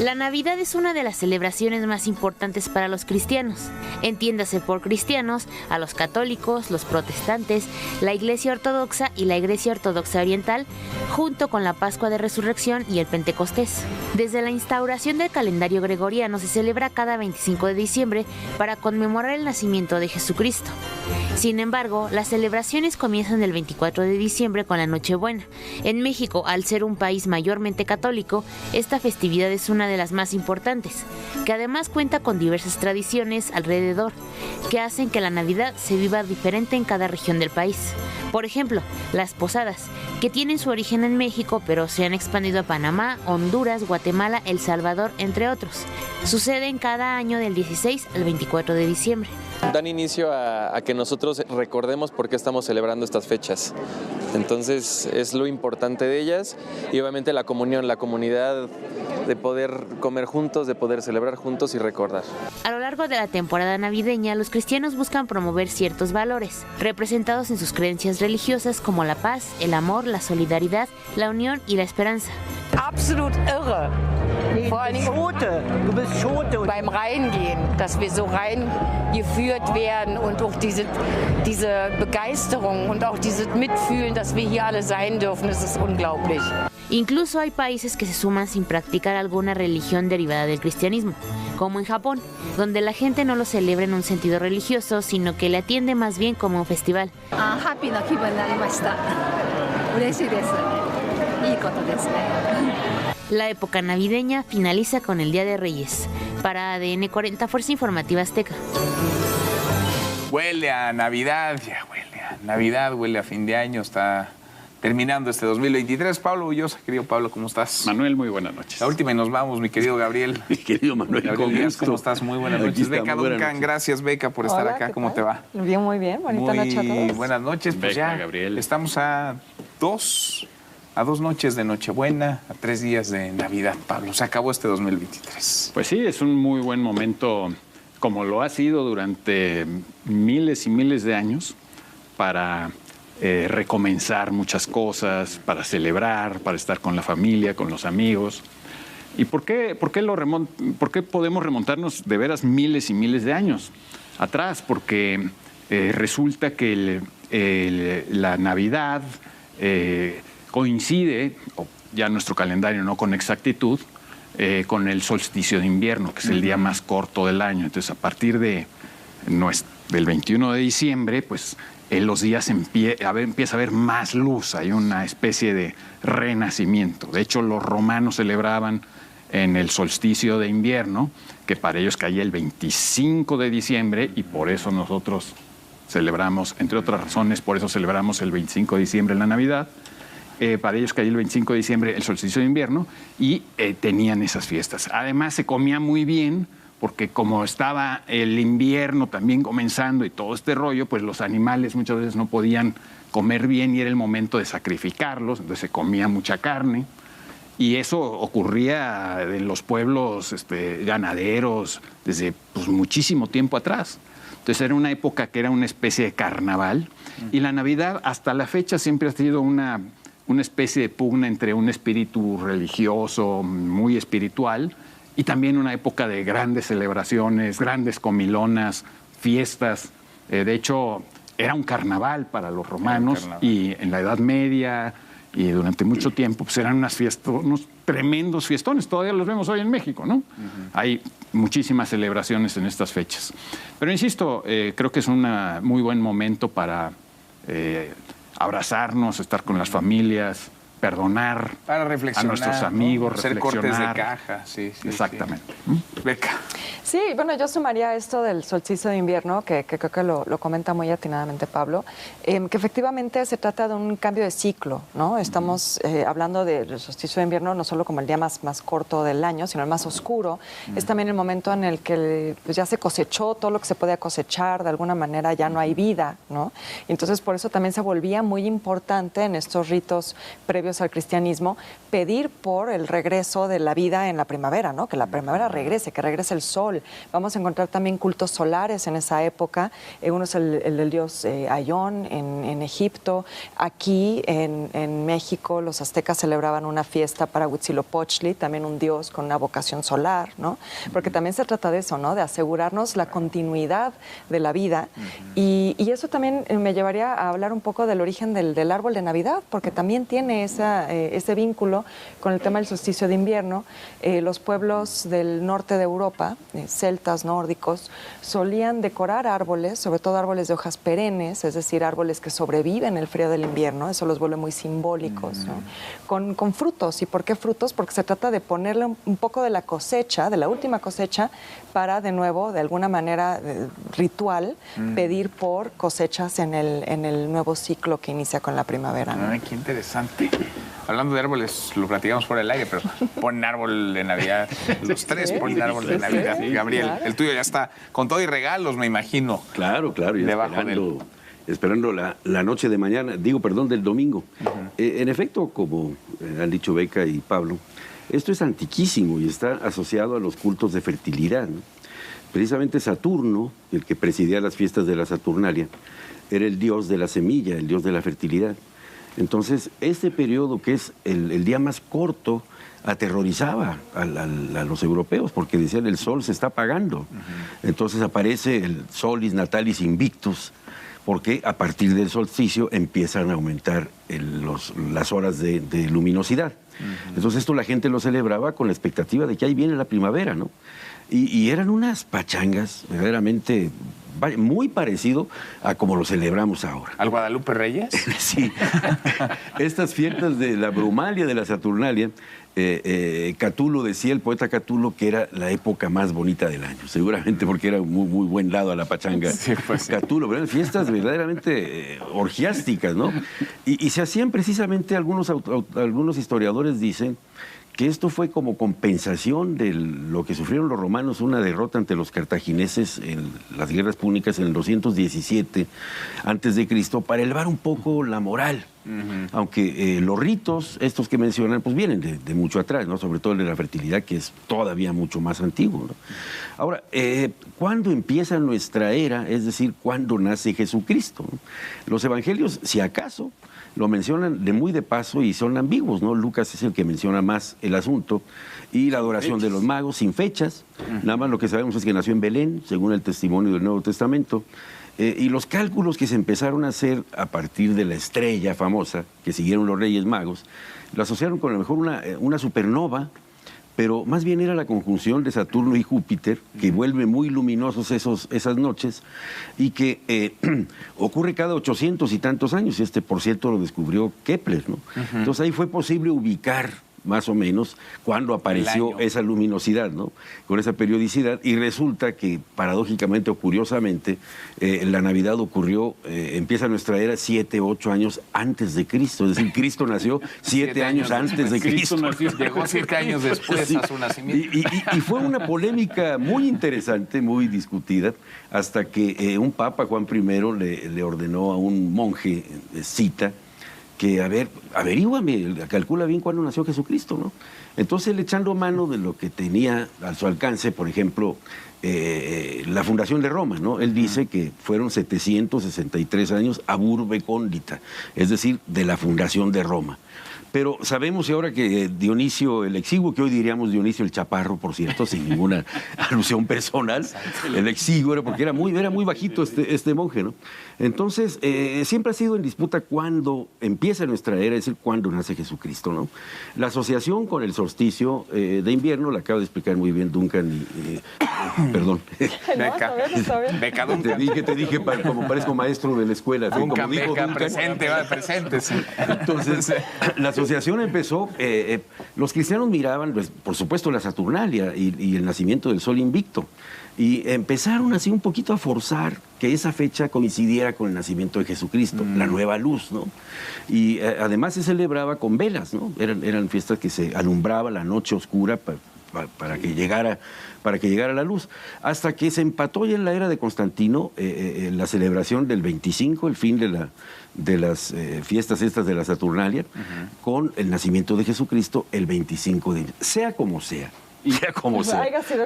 La Navidad es una de las celebraciones más importantes para los cristianos. Entiéndase por cristianos a los católicos, los protestantes, la Iglesia Ortodoxa y la Iglesia Ortodoxa Oriental, junto con la Pascua de Resurrección y el Pentecostés. Desde la instauración del calendario gregoriano se celebra cada 25 de diciembre para conmemorar el nacimiento de Jesucristo. Sin embargo, las celebraciones comienzan el 24 de diciembre con la Nochebuena. En México, al ser un país mayormente católico, esta festividad es una de las más importantes, que además cuenta con diversas tradiciones alrededor, que hacen que la Navidad se viva diferente en cada región del país. Por ejemplo, las posadas, que tienen su origen en México, pero se han expandido a Panamá, Honduras, Guatemala, El Salvador, entre otros. Suceden cada año del 16 al 24 de diciembre. Dan inicio a que nosotros recordemos por qué estamos celebrando estas fechas. Entonces es lo importante de ellas y obviamente la comunión, la comunidad, de poder comer juntos, de poder celebrar juntos y recordar. A lo largo de la temporada navideña, los cristianos buscan promover ciertos valores, representados en sus creencias religiosas como la paz, el amor, la solidaridad, la unión y la esperanza. Absolut irre. Vor allen Dingen Du bist Schote. beim Reingehen, dass wir so reingeführt werden und auch diese Begeisterung und auch dieses Mitfühlen, dass wir hier alle sein dürfen, das ist unglaublich. Incluso hay países que se suman sin practicar alguna religión derivada del cristianismo, como en Japón, donde la gente no lo celebra en un sentido religioso, sino que le atiende más bien como un festival. ハッピーな気分になりました。嬉しいです。いいことですね。 La época navideña finaliza con el Día de Reyes. Para ADN 40, Fuerza Informativa Azteca. Huele a Navidad, ya huele a Navidad, huele a fin de año, está terminando este 2023. Pablo Ullosa, querido Pablo, ¿cómo estás? Manuel, muy buenas noches. La última y nos vamos, mi querido Gabriel. Mi querido Manuel, Gabriel Díaz, ¿cómo estás? Muy buenas noches. Beca Duncan, gracias Beca por estar acá. ¿Cómo te va? Bien, muy bien. Bonita noche a todos. Buenas noches. Pues Beca, ya Gabriel. estamos a dos noches de Nochebuena, a 3 días de Navidad, Pablo. Se acabó este 2023. Pues sí, es un muy buen momento, como lo ha sido durante miles y miles de años, para recomenzar muchas cosas, para celebrar, para estar con la familia, con los amigos. ¿Y por qué podemos remontarnos de veras miles y miles de años atrás? Porque resulta que la Navidad coincide, ya nuestro calendario no con exactitud, con el solsticio de invierno, que es el día más corto del año. Entonces, a partir del 21 de diciembre, pues en los días empieza a haber más luz, hay una especie de renacimiento. De hecho, los romanos celebraban en el solsticio de invierno, que para ellos caía el 25 de diciembre, y por eso nosotros celebramos, entre otras razones, por eso celebramos el 25 de diciembre la Navidad. Para ellos caía el 25 de diciembre el solsticio de invierno y tenían esas fiestas. Además, se comía muy bien, porque como estaba el invierno también comenzando y todo este rollo, pues los animales muchas veces no podían comer bien y era el momento de sacrificarlos, entonces se comía mucha carne. Y eso ocurría en los pueblos ganaderos desde muchísimo tiempo atrás. Entonces era una época que era una especie de carnaval. Y la Navidad hasta la fecha siempre ha sido una especie de pugna entre un espíritu religioso, muy espiritual, y también una época de grandes celebraciones, grandes comilonas, fiestas. De hecho, era un carnaval para los romanos, y en la Edad Media y durante mucho tiempo pues eran unos tremendos fiestones. Todavía los vemos hoy en México, ¿no? Hay muchísimas celebraciones en estas fechas. Pero insisto, creo que es un muy buen momento para abrazarnos, estar con las familias, perdonar para reflexionar, a nuestros amigos, ¿no? Hacer cortes de caja. Sí, exactamente. Sí. Beca. Sí, bueno, yo sumaría esto del solsticio de invierno, que creo que lo comenta muy atinadamente Pablo, que efectivamente se trata de un cambio de ciclo, ¿no? Estamos hablando del solsticio de invierno no solo como el día más corto del año, sino el más oscuro. Es también el momento en el que pues, ya se cosechó todo lo que se podía cosechar, de alguna manera ya no hay vida, ¿no? Entonces, por eso también se volvía muy importante en estos ritos previos previos al cristianismo, pedir por el regreso de la vida en la primavera, ¿no? Que la primavera regrese, que regrese el sol. Vamos a encontrar también cultos solares en esa época. Uno es el del dios Ayón en Egipto. Aquí en México los aztecas celebraban una fiesta para Huitzilopochtli, también un dios con una vocación solar, ¿no? Porque también se trata de eso, ¿no? De asegurarnos la continuidad de la vida. Y eso también me llevaría a hablar un poco del origen del árbol de Navidad, porque también tiene ese vínculo con el tema del solsticio de invierno. Los pueblos del norte de Europa, celtas, nórdicos, solían decorar árboles, sobre todo árboles de hojas perennes, es decir, árboles que sobreviven el frío del invierno, eso los vuelve muy simbólicos, ¿no? Con frutos. ¿Y por qué frutos? Porque se trata de ponerle un poco de la cosecha, de la última cosecha, para de nuevo, de alguna manera ritual, pedir por cosechas en el nuevo ciclo que inicia con la primavera, ¿no? Ay, qué interesante. Hablando de árboles, lo platicamos por el aire, pero ponen árbol de Navidad. Los tres ponen árbol de Navidad. Gabriel, claro. El tuyo ya está con todo y regalos, me imagino. Claro, ya esperando la noche de mañana, del domingo. En efecto, como han dicho Beca y Pablo, esto es antiquísimo y está asociado a los cultos de fertilidad, ¿no? Precisamente Saturno, el que presidía las fiestas de la Saturnalia, era el dios de la semilla, el dios de la fertilidad. Entonces, este periodo, que es el día más corto, aterrorizaba a los europeos, porque decían el sol se está apagando. Entonces aparece el solis natalis invictus, porque a partir del solsticio empiezan a aumentar las horas de luminosidad. Entonces esto la gente lo celebraba con la expectativa de que ahí viene la primavera, ¿no? Y eran unas pachangas verdaderamente muy parecido a como lo celebramos ahora. ¿Al Guadalupe Reyes? Sí. Estas fiestas de la Brumalia, de la Saturnalia, Catulo decía, el poeta Catulo, que era la época más bonita del año, seguramente porque era muy buen lado a la pachanga. Sí, pues sí. Catulo, pero eran fiestas verdaderamente orgiásticas, ¿no? Y se hacían precisamente, algunos historiadores dicen, que esto fue como compensación de lo que sufrieron los romanos, una derrota ante los cartagineses en las guerras púnicas en el 217 a.C., para elevar un poco la moral. Aunque los ritos, estos que mencionan, pues vienen de mucho atrás, ¿no? Sobre todo el de la fertilidad, que es todavía mucho más antiguo, ¿no? Ahora, ¿cuándo empieza nuestra era? Es decir, ¿cuándo nace Jesucristo, ¿no? Los evangelios, si acaso, lo mencionan de muy de paso y son ambiguos, ¿no? Lucas es el que menciona más el asunto, y la adoración de los magos sin fechas. Nada más lo que sabemos es que nació en Belén, según el testimonio del Nuevo Testamento, y los cálculos que se empezaron a hacer a partir de la estrella famosa que siguieron los Reyes Magos, lo asociaron con a lo mejor una supernova, pero más bien era la conjunción de Saturno y Júpiter, que vuelve muy luminosos esas noches, y que ocurre cada 800 y tantos años. Por cierto, lo descubrió Kepler, ¿no? Entonces ahí fue posible ubicar más o menos cuando apareció esa luminosidad, ¿no? Con esa periodicidad, y resulta que paradójicamente o curiosamente la Navidad ocurrió, empieza nuestra era 7, 8 años antes de Cristo, es decir, Cristo nació 7 años antes de Cristo. Llegó 7 años después a su nacimiento. Y fue una polémica muy interesante, muy discutida, hasta que un papa, Juan I, le ordenó a un monje, Cita, que, averíguame, calcula bien cuándo nació Jesucristo, ¿no? Entonces, él, echando mano de lo que tenía a su alcance, por ejemplo, la fundación de Roma, ¿no? Él dice que fueron 763 años ab urbe condita, es decir, de la fundación de Roma. Pero sabemos ahora que Dionisio el Exiguo, que hoy diríamos Dionisio el Chaparro, por cierto, sin ninguna alusión personal, el Exiguo era porque era muy bajito este monje, ¿no? Entonces, siempre ha sido en disputa cuándo empieza nuestra era, es decir, cuándo nace Jesucristo, ¿no? La asociación con el solsticio de invierno, la acaba de explicar muy bien Duncan perdón. Beca Duncan. Te dije como parezco maestro de la escuela. Duncan, como dijo Beca, Duncan, presente. Sí. Entonces, la asociación empezó, los cristianos miraban, pues, por supuesto, la Saturnalia y el nacimiento del sol invicto, y empezaron así un poquito a forzar que esa fecha coincidiera con el nacimiento de Jesucristo, la nueva luz, ¿no? Y además se celebraba con velas, ¿no? Eran fiestas que se alumbraba la noche oscura para que llegara la luz. Hasta que se empató ya en la era de Constantino la celebración del 25, el fin de las fiestas estas de la Saturnalia, con el nacimiento de Jesucristo el 25 de sea como sea. Sea como sea. Haya sido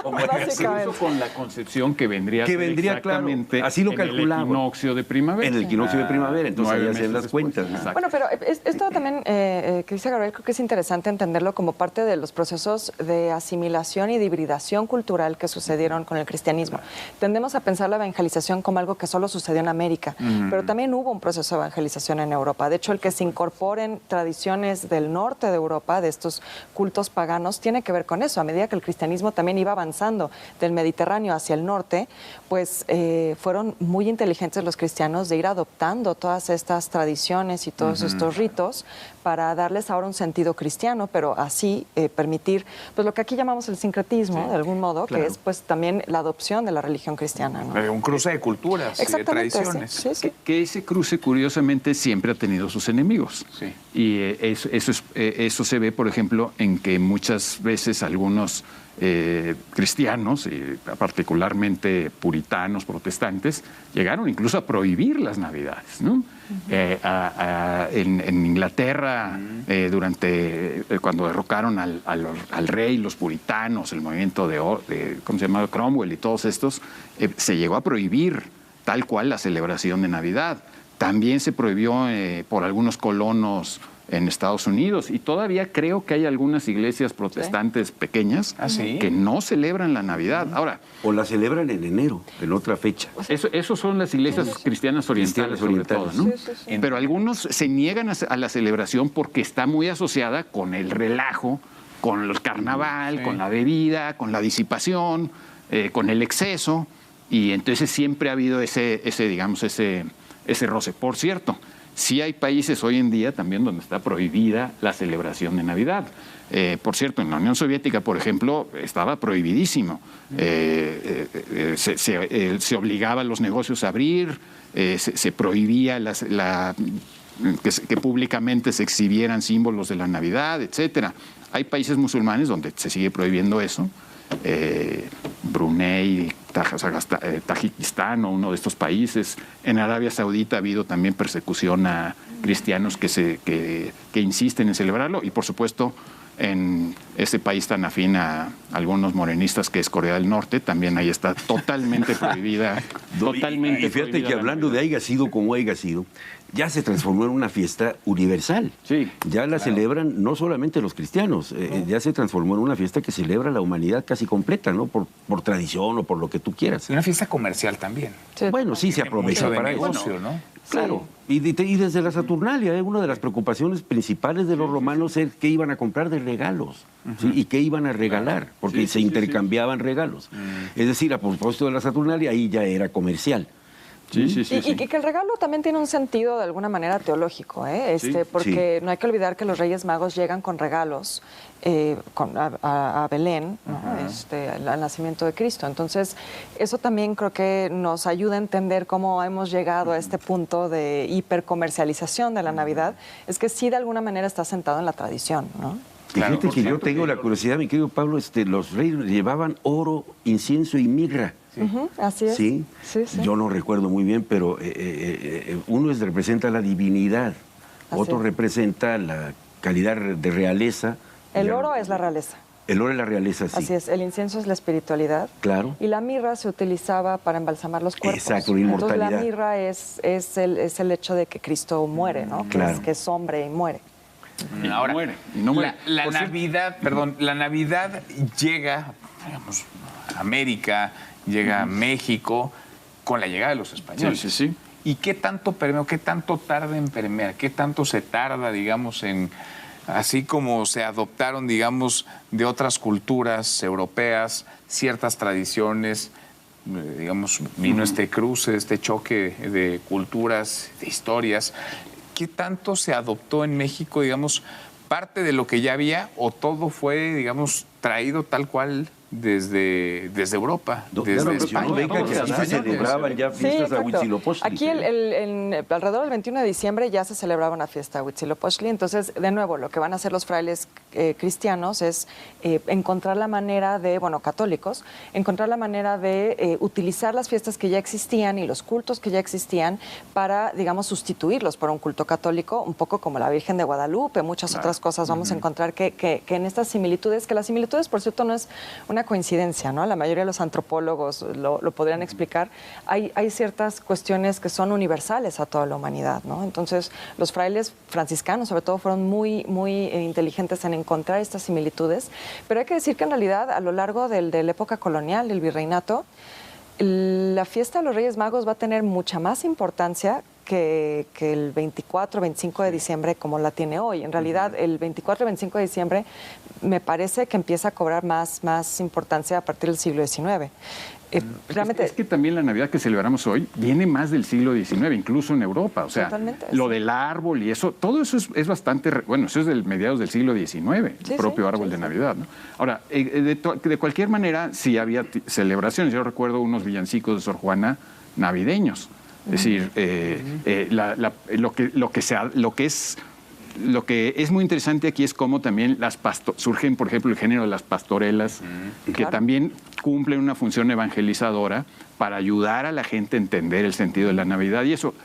como Incluso con la concepción que vendría exactamente, claro, así lo calculamos, en el equinoccio de primavera. En el equinoccio de primavera, entonces ya hacían las cuentas. Bueno, pero esto también, que dice Gabriel, creo que es interesante entenderlo como parte de los procesos de asimilación y de hibridación cultural que sucedieron con el cristianismo. Tendemos a pensar la evangelización como algo que solo sucedió en América, pero también hubo un proceso de evangelización en Europa. De hecho, el que se incorporen tradiciones del norte de Europa, de estos cultos paganos, tiene que ver con eso. A medida que el cristianismo también iba avanzando del Mediterráneo hacia el norte, pues fueron muy inteligentes los cristianos de ir adoptando todas estas tradiciones y todos estos ritos para darles ahora un sentido cristiano, pero así permitir pues lo que aquí llamamos el sincretismo, de algún modo, que es pues también la adopción de la religión cristiana, ¿no? Un cruce de culturas y de tradiciones. Sí. Que ese cruce, curiosamente, siempre ha tenido sus enemigos. Sí. Y eso se ve, por ejemplo, en que muchas veces algunos cristianos, particularmente puritanos, protestantes, llegaron incluso a prohibir las Navidades, ¿no? En Inglaterra, cuando derrocaron al rey, los puritanos, el movimiento ¿cómo se llamaba? Cromwell y todos estos, se llegó a prohibir tal cual la celebración de Navidad. También se prohibió por algunos colonos en Estados Unidos, y todavía creo que hay algunas iglesias protestantes pequeñas que no celebran la Navidad. Ahora, o la celebran en enero, en otra fecha. Eso son las iglesias cristianas orientales, sobre todo, ¿no? Pero algunos se niegan a la celebración porque está muy asociada con el relajo, con el carnaval, con la bebida, con la disipación, con el exceso, y entonces siempre ha habido ese roce. Por cierto, sí hay países hoy en día también donde está prohibida la celebración de Navidad. Por cierto, en la Unión Soviética, por ejemplo, estaba prohibidísimo. Se obligaba a los negocios a abrir, se prohibía que públicamente se exhibieran símbolos de la Navidad, etcétera. Hay países musulmanes donde se sigue prohibiendo eso. Brunei, Tayikistán o uno de estos países. En Arabia Saudita ha habido también persecución a cristianos que insisten en celebrarlo, y por supuesto en ese país tan afín a algunos morenistas que es Corea del Norte, también ahí está totalmente prohibida. Y fíjate que hablando de haya sido como haya sido, ya se transformó en una fiesta universal. Sí, ya la celebran no solamente los cristianos, ya se transformó en una fiesta que celebra la humanidad casi completa, ¿no? Por tradición o por lo que tú quieras. Y una fiesta comercial también. Bueno, sí, se aprovecha para negocio, eso. ¿no? Claro, y desde la Saturnalia, una de las preocupaciones principales de los romanos es qué iban a comprar de regalos, ¿sí? Y qué iban a regalar, porque se intercambiaban regalos. Es decir, a propósito de la Saturnalia, ahí ya era comercial. Y que el regalo también tiene un sentido de alguna manera teológico, porque no hay que olvidar que los Reyes Magos llegan con regalos a Belén, ¿no? Al nacimiento de Cristo. Entonces, eso también creo que nos ayuda a entender cómo hemos llegado a este punto de hipercomercialización de la Navidad. Es que sí, de alguna manera está sentado en la tradición, ¿no? Claro, fíjate que yo tengo la curiosidad, mi querido Pablo, los reyes llevaban oro, incienso y mirra. Así es. ¿Sí? Yo no recuerdo muy bien, pero uno representa la divinidad, otro representa la calidad de realeza. El oro es la realeza. El oro es la realeza, sí. Así es, el incienso es la espiritualidad. Claro. Y la mirra se utilizaba para embalsamar los cuerpos. Exacto, la inmortalidad. Entonces la mirra es el hecho de que Cristo muere, ¿no? Claro. Que es hombre y muere. Ahora, no muere. La Navidad llega, digamos, a América, llega a México con la llegada de los españoles. Sí. ¿Y qué tanto permea, qué tanto tarda en permear, qué tanto se tarda, digamos, así como se adoptaron, digamos, de otras culturas europeas, ciertas tradiciones, digamos, vino este cruce, este choque de culturas, de historias? ¿Qué tanto se adoptó en México, digamos, parte de lo que ya había, o todo fue, digamos, traído tal cual desde Europa, desde España. Venga, que aquí se celebraban ya fiestas a Huitzilopochtli. Aquí alrededor del 21 de diciembre ya se celebraba una fiesta a Huitzilopochtli. Entonces, de nuevo, lo que van a hacer los frailes cristianos es encontrar la manera de, católicos, encontrar la manera de utilizar las fiestas que ya existían y los cultos que ya existían para, digamos, sustituirlos por un culto católico, un poco como la Virgen de Guadalupe, muchas otras cosas. Vamos a encontrar que en estas similitudes, que las similitudes, por cierto, no es una coincidencia, ¿no? La mayoría de los antropólogos lo podrían explicar. Hay ciertas cuestiones que son universales a toda la humanidad, ¿no? Entonces, los frailes franciscanos, sobre todo, fueron muy inteligentes en encontrar estas similitudes. Pero hay que decir que, en realidad, a lo largo de la época colonial, del virreinato, la fiesta de los Reyes Magos va a tener mucha más importancia que el 24, 25 de diciembre como la tiene hoy. En realidad, el 24 y 25 de diciembre me parece que empieza a cobrar más importancia a partir del siglo XIX. Realmente, es que también la Navidad que celebramos hoy viene más del siglo XIX, incluso en Europa. O sea, totalmente, lo del árbol y eso, todo eso es bastante, eso es del mediados del siglo XIX, el propio árbol de Navidad, ¿no? Ahora, de cualquier manera, sí había celebraciones. Yo recuerdo unos villancicos de Sor Juana navideños. Es decir, lo que es muy interesante aquí es cómo también surgen, por ejemplo, el género de las pastorelas, que también cumplen una función evangelizadora para ayudar a la gente a entender el sentido de la Navidad. Y eso,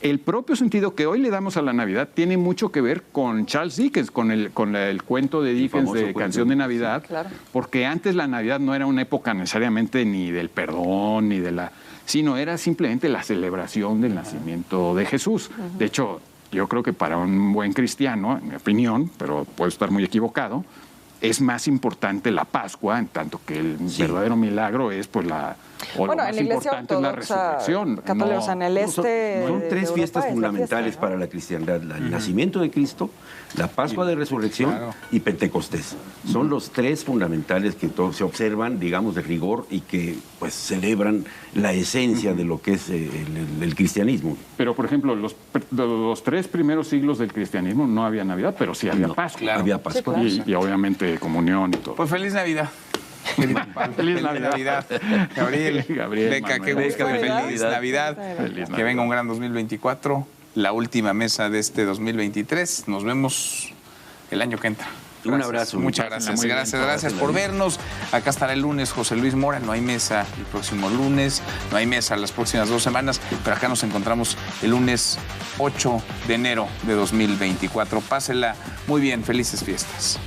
el propio sentido que hoy le damos a la Navidad tiene mucho que ver con Charles Dickens, con el cuento de Dickens de Canción de Navidad, porque antes la Navidad no era una época necesariamente ni del perdón, ni de sino era simplemente la celebración del nacimiento de Jesús. De hecho, yo creo que para un buen cristiano, en mi opinión, pero puedo estar muy equivocado, es más importante la Pascua, en tanto que el verdadero milagro es pues lo más importante es la resurrección. Católicos en el este. Son tres fiestas fundamentales para la cristiandad: el nacimiento de Cristo, la Pascua de Resurrección y Pentecostés. Son los tres fundamentales que se observan, digamos, de rigor y que pues celebran la esencia de lo que es el cristianismo. Pero, por ejemplo, los 3 primeros siglos del cristianismo no había Navidad, pero sí había Pascua. Había Pascua. Y obviamente comunión y todo. Pues feliz Navidad. Feliz Navidad. Gabriel, Beca, qué gusto. Feliz Navidad. Que venga un gran 2024. La última mesa de este 2023. Nos vemos el año que entra. Gracias. Un abrazo. Muchas gracias. Gracias por vernos. Acá estará el lunes José Luis Mora. No hay mesa el próximo lunes. No hay mesa las próximas 2 semanas. Pero acá nos encontramos el lunes 8 de enero de 2024. Pásela muy bien. Felices fiestas.